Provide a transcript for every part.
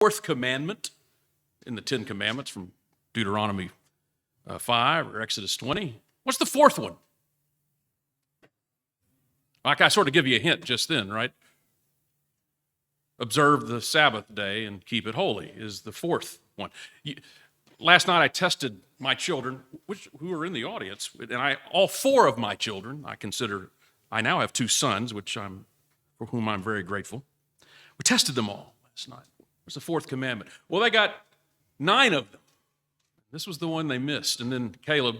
fourth commandment in the Ten Commandments from Deuteronomy 5 or Exodus 20? What's the fourth one? Like I sort of give you a hint just then, right? Observe the Sabbath day and keep it holy is the fourth one. Last night I tested my children, who are in the audience, and all four of my children, I now have two sons, for whom I'm very grateful. We tested them all last night. What's the fourth commandment? Well, they got 9 of them. This was the one they missed, and then Caleb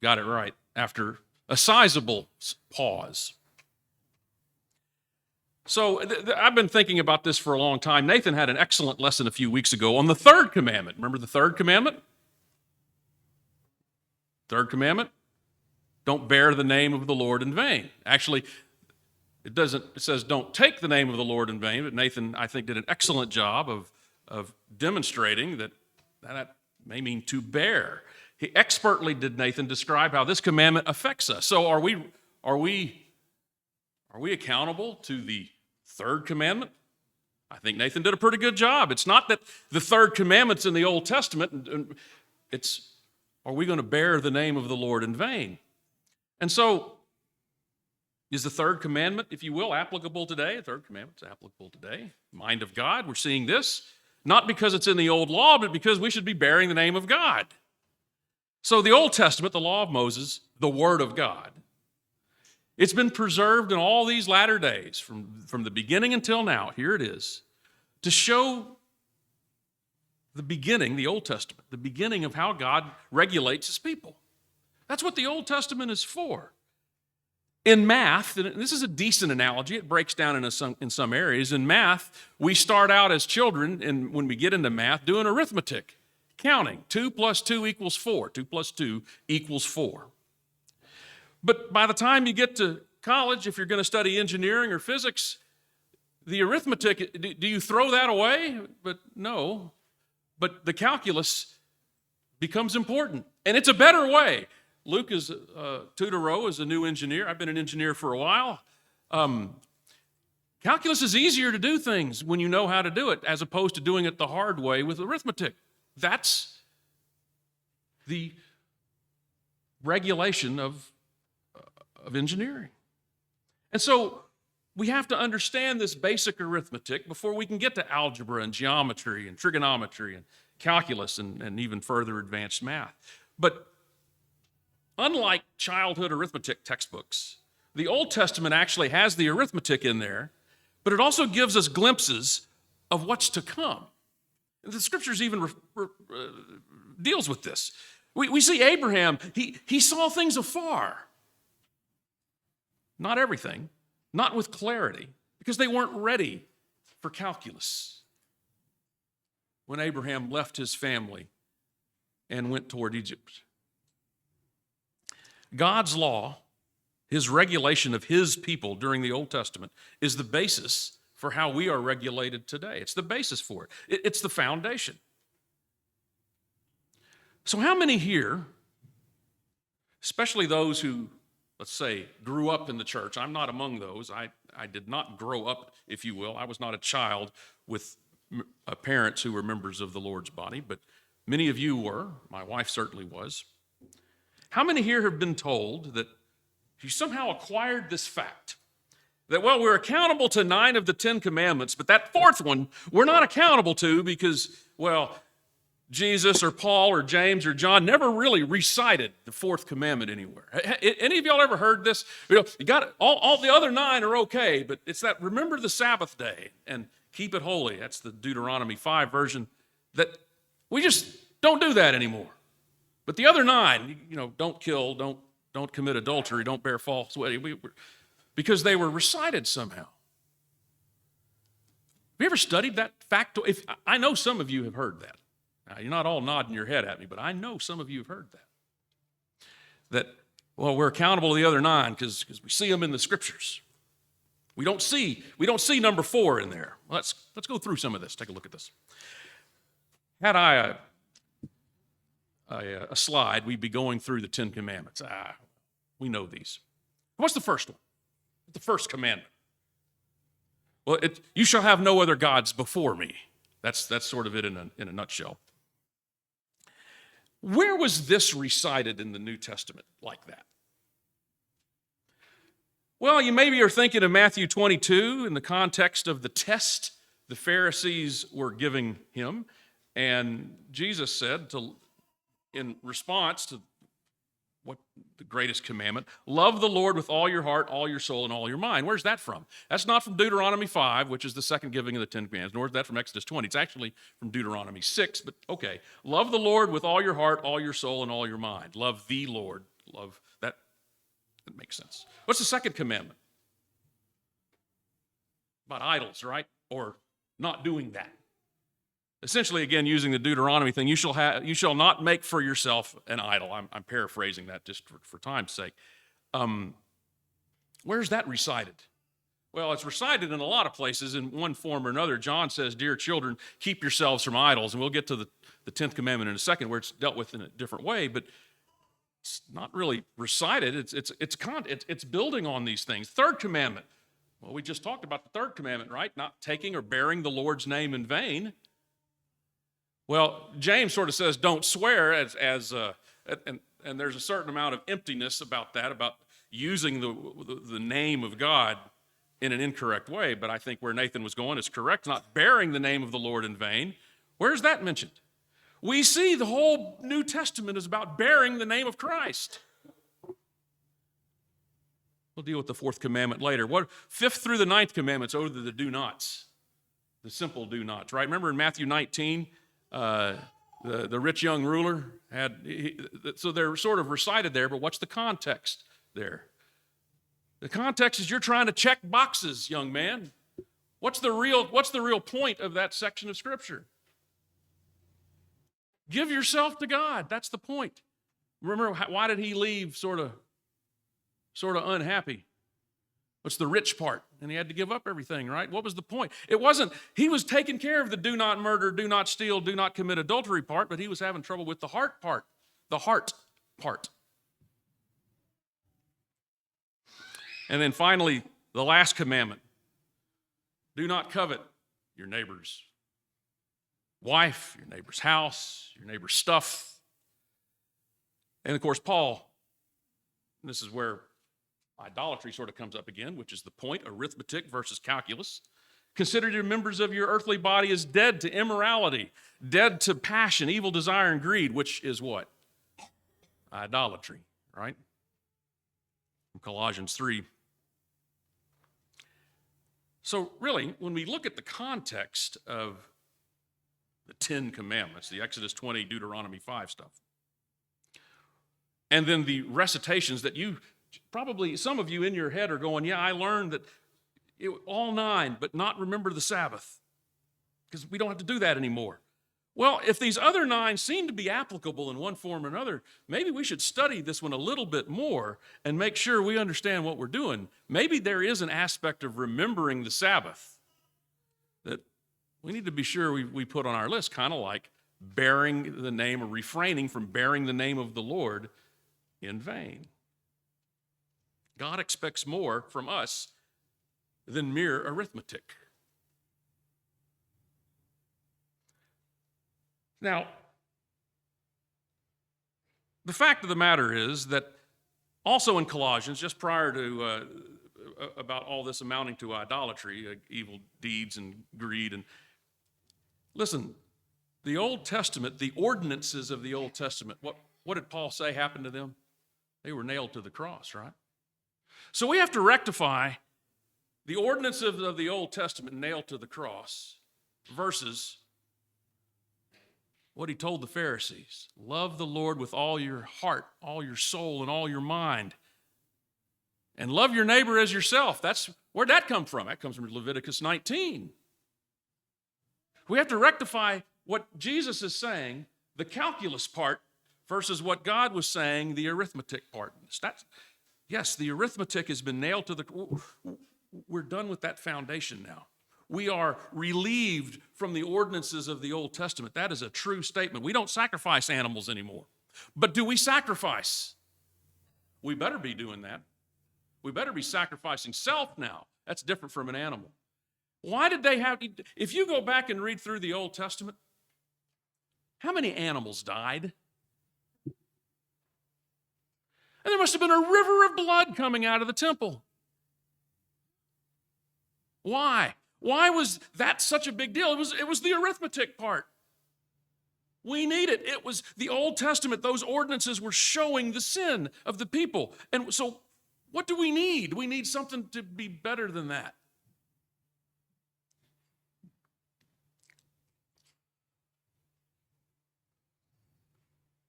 got it right after a sizable pause. So I've been thinking about this for a long time. Nathan had an excellent lesson a few weeks ago on the third commandment. Remember the third commandment? Third commandment? Don't bear the name of the Lord in vain. Actually, it says don't take the name of the Lord in vain, but Nathan, I think, did an excellent job of demonstrating that may mean to bear. He expertly did, Nathan, describe how this commandment affects us. So are we accountable to the third commandment? I think Nathan did a pretty good job. It's not that the third commandment's in the Old Testament. It's, are we going to bear the name of the Lord in vain? And so, is the third commandment, if you will, applicable today? The third commandment's applicable today. Mind of God, we're seeing this. Not because it's in the old law, but because we should be bearing the name of God. So the Old Testament, the law of Moses, the Word of God, it's been preserved in all these latter days, from the beginning until now. Here it is, to show the beginning, the Old Testament, the beginning of how God regulates his people. That's what the Old Testament is for. In math, and this is a decent analogy, it breaks down in some areas. In math, we start out as children, and when we get into math, doing arithmetic, counting. 2 plus 2 equals 4. 2 plus 2 equals 4. But by the time you get to college, if you're going to study engineering or physics, the arithmetic, do you throw that away? But no. But the calculus becomes important, and it's a better way. Luke Tudorow is a new engineer. I've been an engineer for a while. Calculus is easier to do things when you know how to do it, as opposed to doing it the hard way with arithmetic. That's the regulation of engineering. And so we have to understand this basic arithmetic before we can get to algebra and geometry and trigonometry and calculus and even further advanced math. But unlike childhood arithmetic textbooks, the Old Testament actually has the arithmetic in there, but it also gives us glimpses of what's to come. The Scriptures even deals with this. We see Abraham, he saw things afar. Not everything, not with clarity, because they weren't ready for calculus. When Abraham left his family and went toward Egypt. God's law, his regulation of his people during the Old Testament, is the basis for how we are regulated today. It's the basis for it. It's the foundation. So how many here, especially those who, let's say, grew up in the church? I'm not among those. I did not grow up, if you will. I was not a child with parents who were members of the Lord's body, but many of you were. My wife certainly was. How many here have been told that you somehow acquired this fact? That, well, we're accountable to 9 of the 10 commandments, but that fourth one we're not accountable to because, well, Jesus or Paul or James or John never really recited the fourth commandment anywhere. Any of y'all ever heard this? You got it. All the other 9 are okay, but it's that remember the Sabbath day and keep it holy. That's the Deuteronomy 5 version. That we just don't do that anymore. But the other 9, don't kill, don't commit adultery, don't bear false witness, because they were recited somehow. Have you ever studied that fact? I know some of you have heard that. Now, you're not all nodding your head at me, but I know some of you have heard that. That, well, we're accountable to the other 9 because we see them in the Scriptures. We don't see number 4 in there. Well, let's go through some of this. Take a look at this. Had I a slide, we'd be going through the 10 commandments. We know these. What's the first one? The first commandment. Well, you shall have no other gods before me. That's sort of it in a nutshell. Where was this recited in the New Testament like that? Well, you maybe are thinking of Matthew 22 in the context of the test the Pharisees were giving him. And Jesus said, in response to what the greatest commandment, love the Lord with all your heart, all your soul, and all your mind. Where's that from? That's not from Deuteronomy 5, which is the second giving of the Ten Commandments, nor is that from Exodus 20. It's actually from Deuteronomy 6, but okay. Love the Lord with all your heart, all your soul, and all your mind. Love the Lord. Love that. That makes sense. What's the second commandment? About idols, right? Or not doing that. Essentially, again, using the Deuteronomy thing, you shall not make for yourself an idol. I'm paraphrasing that just for time's sake. Where's that recited? Well, it's recited in a lot of places in one form or another. John says, dear children, keep yourselves from idols. And we'll get to the 10th commandment in a second where it's dealt with in a different way, but it's not really recited. It's building on these things. Third commandment. Well, we just talked about the third commandment, right? Not taking or bearing the Lord's name in vain. Well, James sort of says don't swear and there's a certain amount of emptiness about that, about using the name of God in an incorrect way. But I think where Nathan was going is correct, not bearing the name of the Lord in vain. Where's that mentioned? We see the whole New Testament is about bearing the name of Christ. We'll deal with the fourth commandment later. Fifth through the ninth commandments are the do-nots, the simple do-nots, right? Remember in Matthew 19, the rich young ruler so they're sort of recited there, but what's the context there? The context is you're trying to check boxes, young man. What's the real point of that section of Scripture? Give yourself to God. That's the point. Remember, why did he leave sort of unhappy? What's the rich part? And he had to give up everything, right? What was the point? It wasn't, he was taking care of the do not murder, do not steal, do not commit adultery part, but he was having trouble with the heart part. The heart part. And then finally, the last commandment. Do not covet your neighbor's wife, your neighbor's house, your neighbor's stuff. And of course, Paul, this is where idolatry sort of comes up again, which is the point, arithmetic versus calculus. Consider your members of your earthly body as dead to immorality, dead to passion, evil desire, and greed, which is what? Idolatry, right? From Colossians 3. So really, when we look at the context of the 10 commandments, the Exodus 20, Deuteronomy 5 stuff, and then the recitations that you probably, some of you in your head are going, yeah, I learned that all 9, but not remember the Sabbath, because we don't have to do that anymore. Well, if these other 9 seem to be applicable in one form or another, maybe we should study this one a little bit more and make sure we understand what we're doing. Maybe there is an aspect of remembering the Sabbath that we need to be sure we put on our list, kind of like bearing the name or refraining from bearing the name of the Lord in vain. God expects more from us than mere arithmetic. Now, the fact of the matter is that also in Colossians, just prior to about all this amounting to idolatry, evil deeds and greed, and listen, the Old Testament, the ordinances of the Old Testament, what did Paul say happened to them? They were nailed to the cross, right? So we have to rectify the ordinances of the Old Testament nailed to the cross versus what he told the Pharisees. Love the Lord with all your heart, all your soul, and all your mind. And love your neighbor as yourself. Where'd that come from? That comes from Leviticus 19. We have to rectify what Jesus is saying, the calculus part, versus what God was saying, the arithmetic part. Yes, the arithmetic has been nailed to we're done with that foundation now. We are relieved from the ordinances of the Old Testament. That is a true statement. We don't sacrifice animals anymore. But do we sacrifice? We better be doing that. We better be sacrificing self now. That's different from an animal. Why did they have, if you go back and read through the Old Testament, how many animals died? And there must have been a river of blood coming out of the temple. Why? Why was that such a big deal? It was the arithmetic part. We need it. It was the Old Testament. Those ordinances were showing the sin of the people. And so what do we need? We need something to be better than that.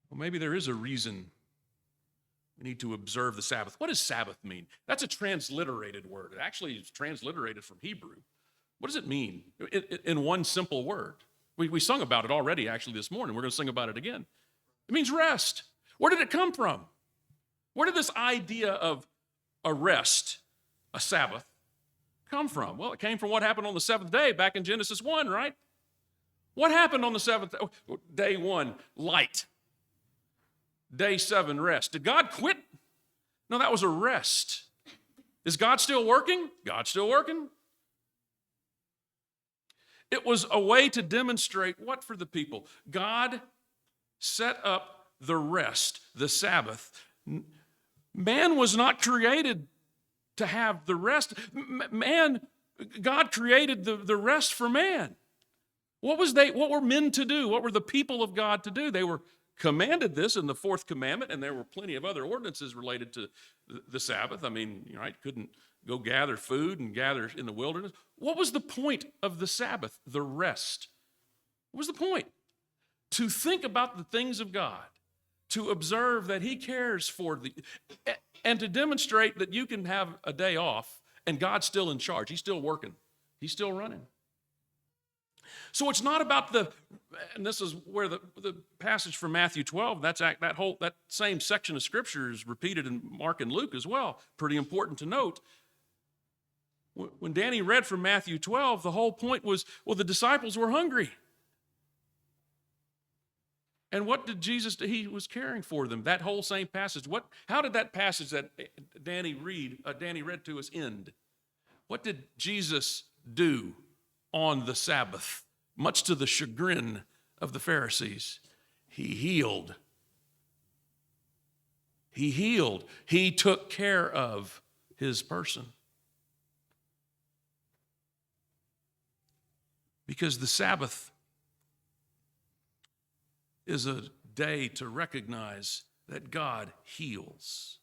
Well, maybe there is a reason we need to observe the Sabbath. What does Sabbath mean? That's a transliterated word. It actually is transliterated from Hebrew. What does it mean in one simple word? We sung about it already, actually, this morning. We're going to sing about it again. It means rest. Where did it come from? Where did this idea of a rest, a Sabbath, come from? Well, it came from what happened on the seventh day back in Genesis 1, right? What happened on the seventh day? Day 1, light. Day 7, rest. Did God quit? No, that was a rest. Is God still working? God's still working. It was a way to demonstrate what for the people? God set up the rest, the Sabbath. Man was not created to have the rest. God created the rest for man. What were men to do? What were the people of God to do? They were commanded this in the fourth commandment, and there were plenty of other ordinances related to the Sabbath. I mean, right, couldn't go gather food and gather in the wilderness. What was the point of the Sabbath? The rest. What was the point? To think about the things of God, to observe that He cares for and to demonstrate that you can have a day off and God's still in charge. He's still working. He's still running. So it's not about and this is where the passage from Matthew 12, that same section of Scripture is repeated in Mark and Luke as well. Pretty important to note. When Danny read from Matthew 12, the whole point was, well, the disciples were hungry. And what did Jesus do? He was caring for them. That whole same passage. How did that passage that Danny read to us end? What did Jesus do on the Sabbath? Much to the chagrin of the Pharisees, He healed. He healed. He took care of His person. Because the Sabbath is a day to recognize that God heals.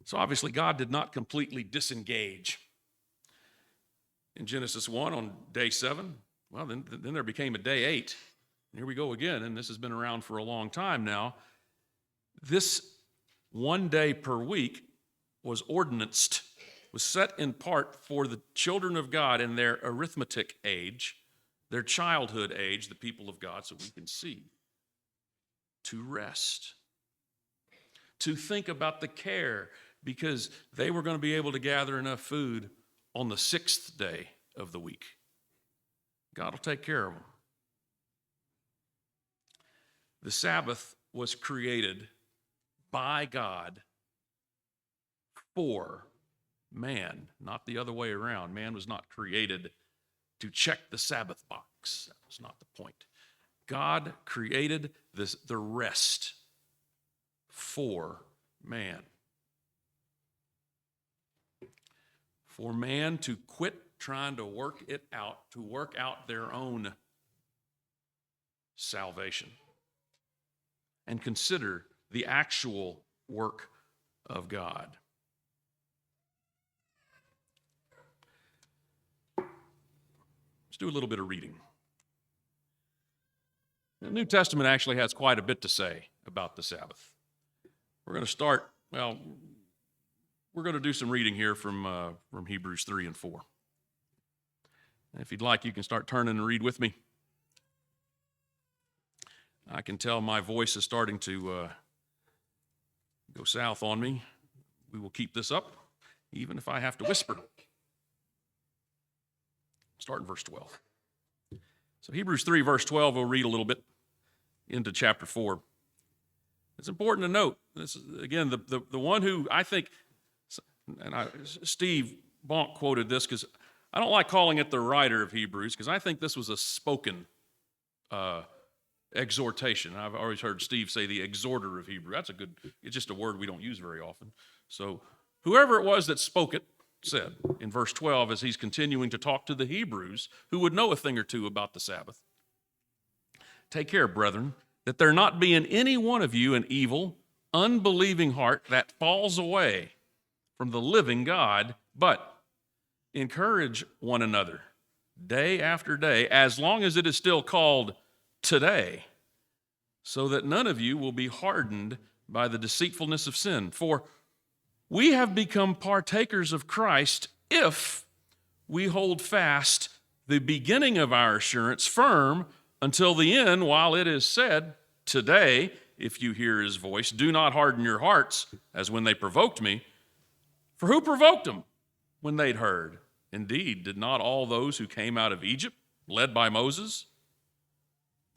So obviously God did not completely disengage. In Genesis 1 on day 7, well, then there became a day 8. And here we go again, and this has been around for a long time now. This one day per week was ordinanced, was set in part for the children of God in their arithmetic age, their childhood age, the people of God, so we can see, to rest, to think about the care, because they were going to be able to gather enough food on the 6th day of the week. God will take care of them. The Sabbath was created by God for man, not the other way around. Man was not created to check the Sabbath box. That was not the point. God created the rest for man. For man to quit trying to work it out, to work out their own salvation, and consider the actual work of God. Let's do a little bit of reading. The New Testament actually has quite a bit to say about the Sabbath. We're going to start, we're going to do some reading here from Hebrews 3 and 4. And if you'd like, you can start turning and read with me. I can tell my voice is starting to go south on me. We will keep this up, even if I have to whisper. Start in verse 12. So Hebrews 3, verse 12, we'll read a little bit into chapter 4. It's important to note, this is, again, the one who I think, Steve Bonk quoted this because I don't like calling it the writer of Hebrews because I think this was a spoken exhortation. I've always heard Steve say the exhorter of Hebrew. It's just a word we don't use very often. So whoever it was that spoke it said in verse 12 as he's continuing to talk to the Hebrews who would know a thing or two about the Sabbath. Take care, brethren, that there not be in any one of you an evil, unbelieving heart that falls away from the living God, but encourage one another day after day, as long as it is still called today, so that none of you will be hardened by the deceitfulness of sin. For we have become partakers of Christ if we hold fast the beginning of our assurance firm until the end, while it is said, today, if you hear his voice, do not harden your hearts as when they provoked me. For who provoked them when they'd heard? Indeed, did not all those who came out of Egypt, led by Moses?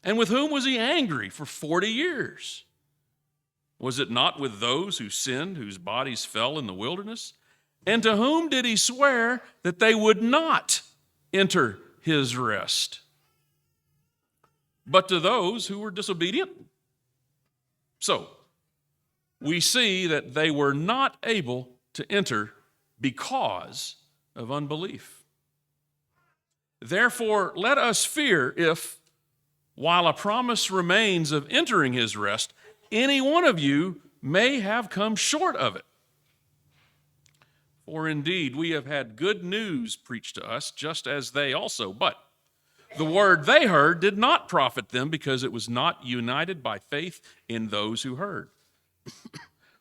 And with whom was he angry for 40 years? Was it not with those who sinned, whose bodies fell in the wilderness? And to whom did he swear that they would not enter his rest? But to those who were disobedient? So, we see that they were not able to enter because of unbelief. Therefore, let us fear if, while a promise remains of entering his rest, any one of you may have come short of it. For indeed, we have had good news preached to us, just as they also. But the word they heard did not profit them because it was not united by faith in those who heard.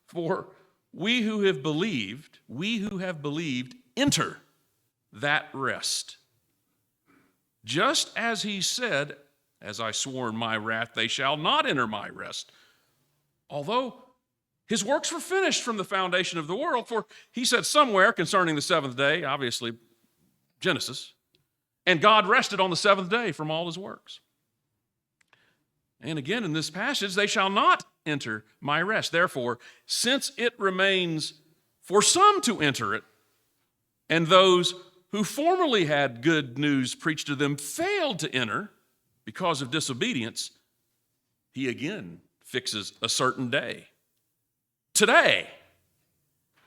For we who have believed, enter that rest. Just as he said, as I swore in my wrath, they shall not enter my rest. Although his works were finished from the foundation of the world, for he said somewhere concerning the seventh day, obviously Genesis, and God rested on the seventh day from all his works. And again in this passage, they shall not enter my rest. Therefore, since it remains for some to enter it, and those who formerly had good news preached to them failed to enter because of disobedience, he again fixes a certain day, today,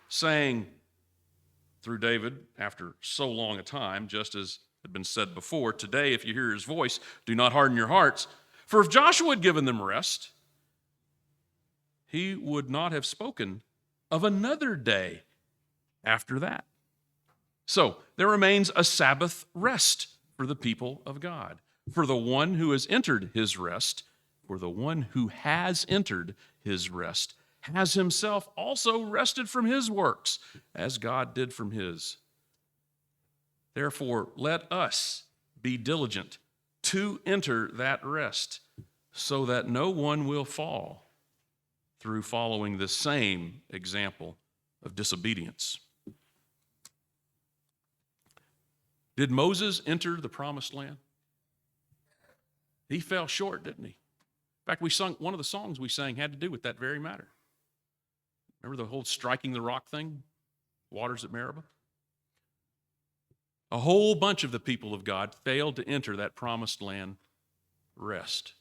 saying through David after so long a time, just as had been said before, today, if you hear his voice, do not harden your hearts. For if Joshua had given them rest, he would not have spoken of another day after that. So there remains a Sabbath rest for the people of God, for the one who has entered his rest, for the one who has entered his rest, has himself also rested from his works, as God did from his. Therefore, let us be diligent to enter that rest, so that no one will fall through following the same example of disobedience. Did Moses enter the promised land? He fell short, didn't he? In fact, we sung one of the songs we sang had to do with that very matter. Remember the whole striking the rock thing? Waters at Meribah? A whole bunch of the people of God failed to enter that promised land rest.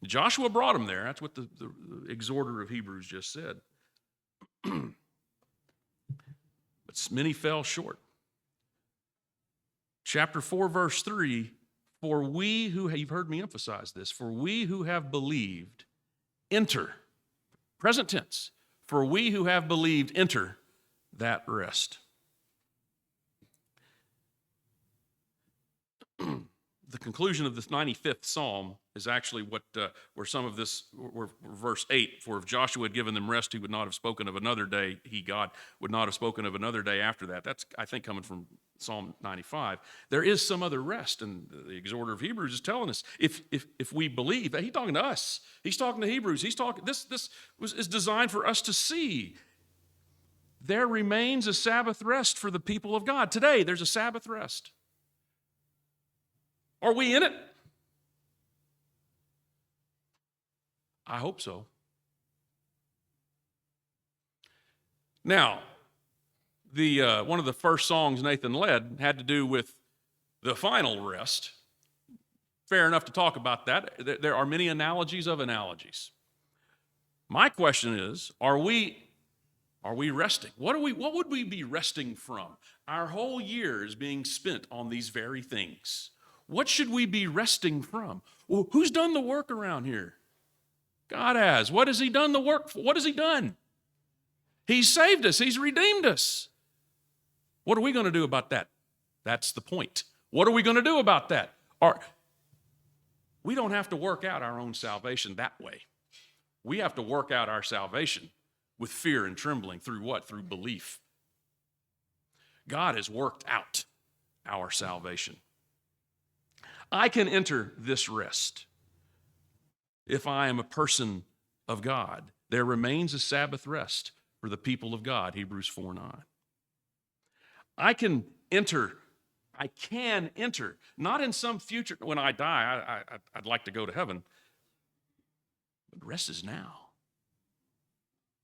Joshua brought them there. That's what the exhorter of Hebrews just said. But many fell short. Chapter 4, verse 3, for we who, you've heard me emphasize this, for we who have believed, enter, present tense, for we who have believed, enter that rest. The conclusion of this 95th Psalm is actually where some of this, where verse 8, for if Joshua had given them rest, he would not have spoken of another day, God, would not have spoken of another day after that. That's, I think, coming from Psalm 95. There is some other rest, and the exhorter of Hebrews is telling us, if we believe, he's talking to us, he's talking to Hebrews, this is designed for us to see. There remains a Sabbath rest for the people of God. Today, there's a Sabbath rest. Are we in it? I hope so. Now, one of the first songs Nathan led had to do with the final rest. Fair enough to talk about that. There are many analogies of analogies. My question is, are we resting? What would we be resting from? Our whole year is being spent on these very things. What should we be resting from? Well, who's done the work around here? God has. What has he done the work for? What has he done? He's saved us. He's redeemed us. What are we going to do about that? That's the point. What are we going to do about that? We don't have to work out our own salvation that way. We have to work out our salvation with fear and trembling. Through what? Through belief. God has worked out our salvation. I can enter this rest if I am a person of God. There remains a Sabbath rest for the people of God, Hebrews 4:9. I can enter, not in some future, when I die, I'd like to go to heaven, but rest is now.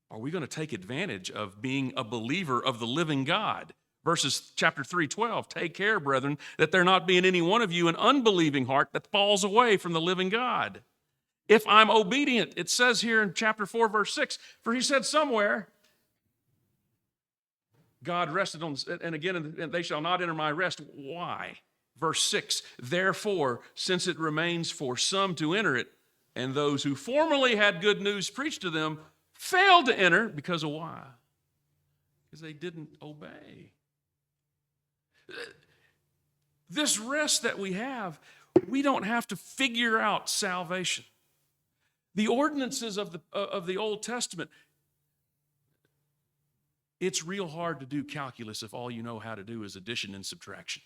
Are we going to take advantage of being a believer of the living God? Verses chapter 3:12, take care, brethren, that there not be in any one of you an unbelieving heart that falls away from the living God. If I'm obedient, it says here in chapter 4, verse 6, for he said somewhere, God rested on, and again, they shall not enter my rest. Why? Verse 6, therefore, since it remains for some to enter it, and those who formerly had good news preached to them failed to enter, because of why? Because they didn't obey. This rest that we have, we don't have to figure out salvation. The ordinances of the Old Testament, it's real hard to do calculus if all you know how to do is addition and subtraction.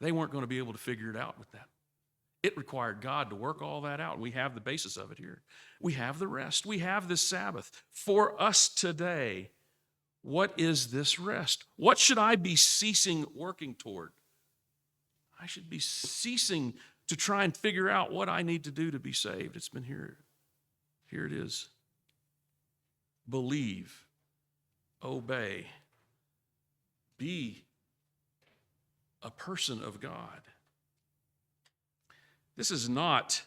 They weren't going to be able to figure it out with that. It required God to work all that out. We have the basis of it here. We have the rest. We have this Sabbath. For us today, what is this rest? What should I be ceasing working toward? I should be ceasing to try and figure out what I need to do to be saved. It's been here. Here it is. Believe, obey, be a person of God. This is not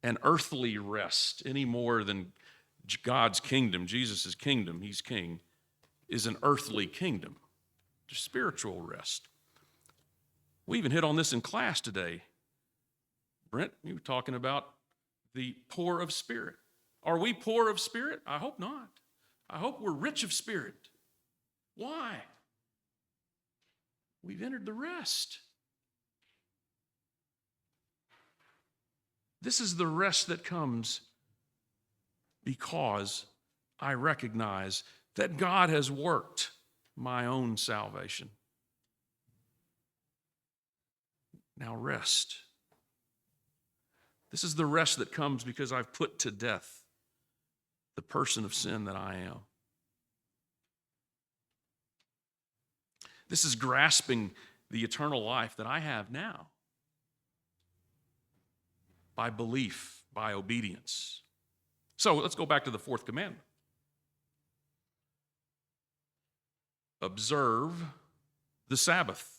an earthly rest any more than God's kingdom, Jesus' kingdom, he's king, is an earthly kingdom, just spiritual rest. We even hit on this in class today. Brent, you were talking about the poor of spirit. Are we poor of spirit? I hope not. I hope we're rich of spirit. Why? We've entered the rest. This is the rest that comes because I recognize that God has worked my own salvation. Now rest. This is the rest that comes because I've put to death the person of sin that I am. This is grasping the eternal life that I have now by belief, by obedience. So let's go back to the fourth commandment. Observe the Sabbath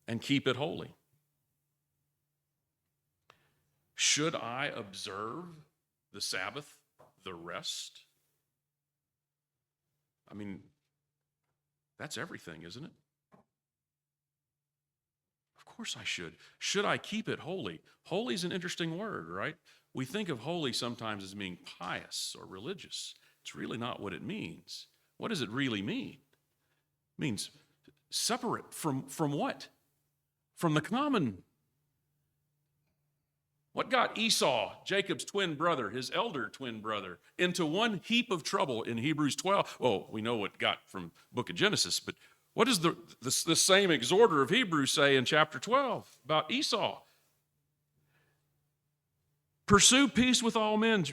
and keep it holy. Should I observe the Sabbath, the rest? I mean, that's everything, isn't it? Of course I should. Should I keep it holy? Holy is an interesting word, right? We think of holy sometimes as being pious or religious. It's really not what it means. What does it really mean? It means separate from what? From the common. What got Esau, Jacob's twin brother, his elder twin brother, into one heap of trouble in Hebrews 12? Well, we know what got from book of Genesis, but what does the same exhorter of Hebrews say in chapter 12 about Esau? Pursue peace with all men,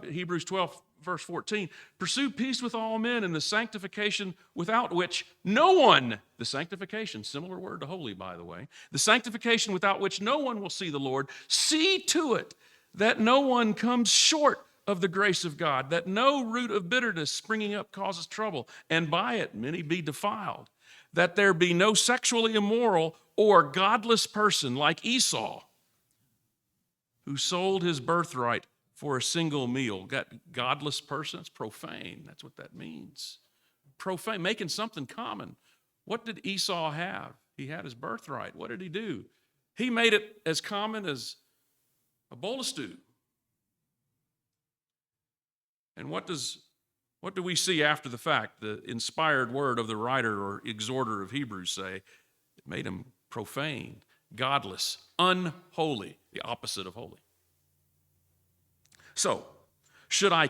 Hebrews 12, verse 14. Pursue peace with all men and the sanctification without which no one, the sanctification, similar word to holy, by the way, the sanctification without which no one will see the Lord. See to it that no one comes short of the grace of God, that no root of bitterness springing up causes trouble, and by it many be defiled. That there be no sexually immoral or godless person like Esau, who sold his birthright for a single meal. Godless person, it's profane. That's what that means. Profane, making something common. What did Esau have? He had his birthright. What did he do? He made it as common as a bowl of stew. And what do we see after the fact? The inspired word of the writer or exhorter of Hebrews say, it made him profane, godless, unholy, the opposite of holy. So, should I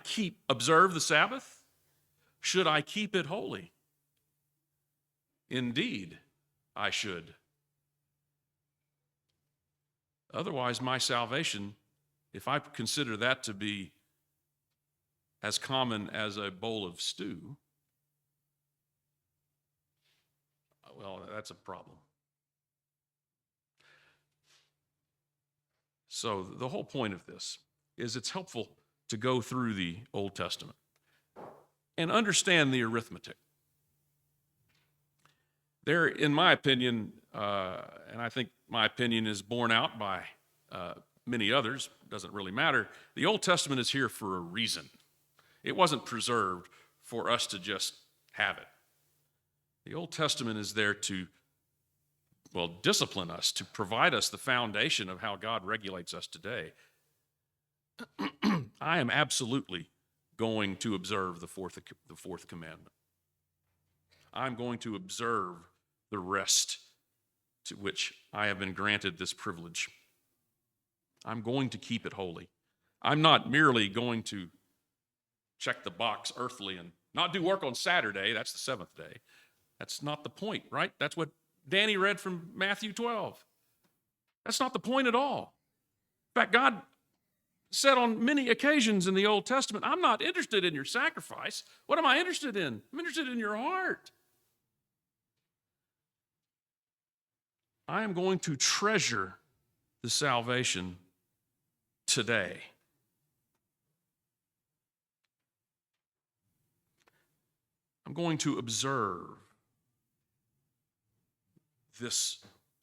observe the Sabbath? Should I keep it holy? Indeed, I should. Otherwise, my salvation, if I consider that to be as common as a bowl of stew, well, that's a problem. So the whole point of this is it's helpful to go through the Old Testament and understand the arithmetic. There, in my opinion, and I think my opinion is borne out by many others, doesn't really matter, the Old Testament is here for a reason. It wasn't preserved for us to just have it. The Old Testament is there to, discipline us, to provide us the foundation of how God regulates us today. I am absolutely going to observe the fourth commandment. I'm going to observe the rest to which I have been granted this privilege. I'm going to keep it holy. I'm not merely going to check the box earthly and not do work on Saturday. That's the seventh day. That's not the point, right? That's what Danny read from Matthew 12. That's not the point at all. In fact, God said on many occasions in the Old Testament, I'm not interested in your sacrifice. What am I interested in? I'm interested in your heart. I am going to treasure the salvation today. I'm going to observe this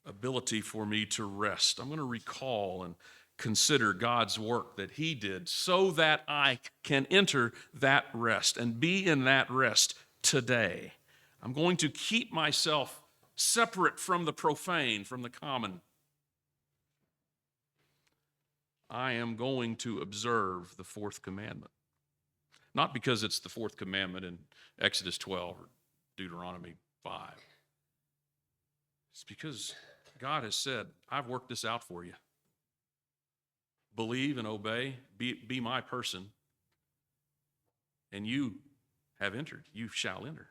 ability for me to rest. I'm going to recall and consider God's work that He did so that I can enter that rest and be in that rest today. I'm going to keep myself separate from the profane, from the common. I am going to observe the fourth commandment. Not because it's the fourth commandment in Exodus 12 or Deuteronomy 5. It's because God has said, I've worked this out for you. Believe and obey, be my person, and you have entered. You shall enter.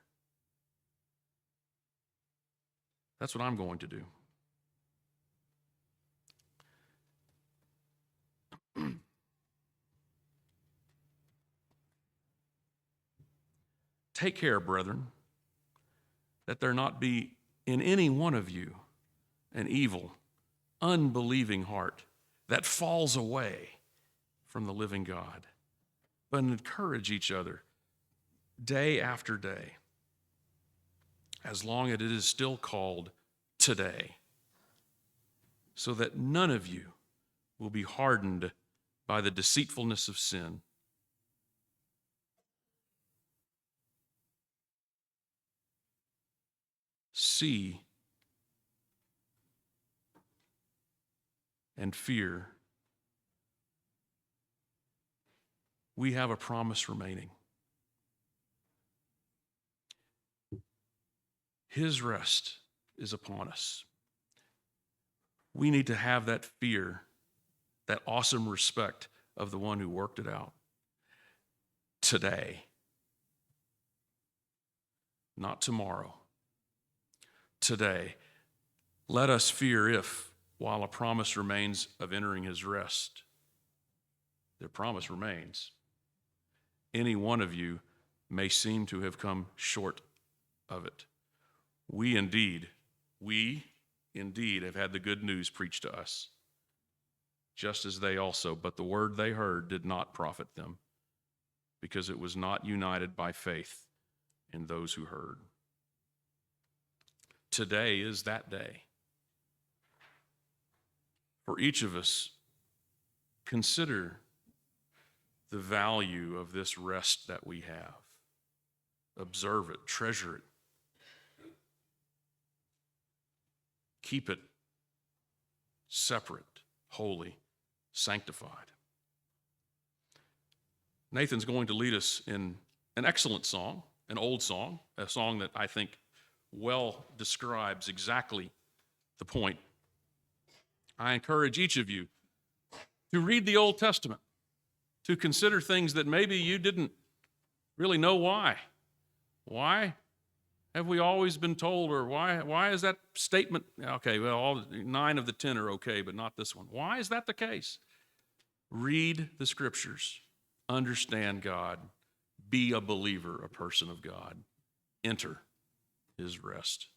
That's what I'm going to do. Take care, brethren, that there not be in any one of you an evil, unbelieving heart that falls away from the living God, but encourage each other day after day, as long as it is still called today, so that none of you will be hardened by the deceitfulness of sin. See and fear. We have a promise remaining. His rest is upon us. We need to have that fear, that awesome respect of the one who worked it out today, not tomorrow. Today, let us fear if, while a promise remains of entering his rest, the promise remains, any one of you may seem to have come short of it. We indeed have had the good news preached to us, just as they also, but the word they heard did not profit them, because it was not united by faith in those who heard. Today is that day. For each of us, consider the value of this rest that we have. Observe it, treasure it. Keep it separate, holy, sanctified. Nathan's going to lead us in an excellent song, an old song, a song that I think well describes exactly the point. I encourage each of you to read the Old Testament, to consider things that maybe you didn't really know why. Why have we always been told, or why is that statement, okay, well, all 9 of the 10 are okay, but not this one. Why is that the case? Read the Scriptures, understand God, be a believer, a person of God, enter His rest.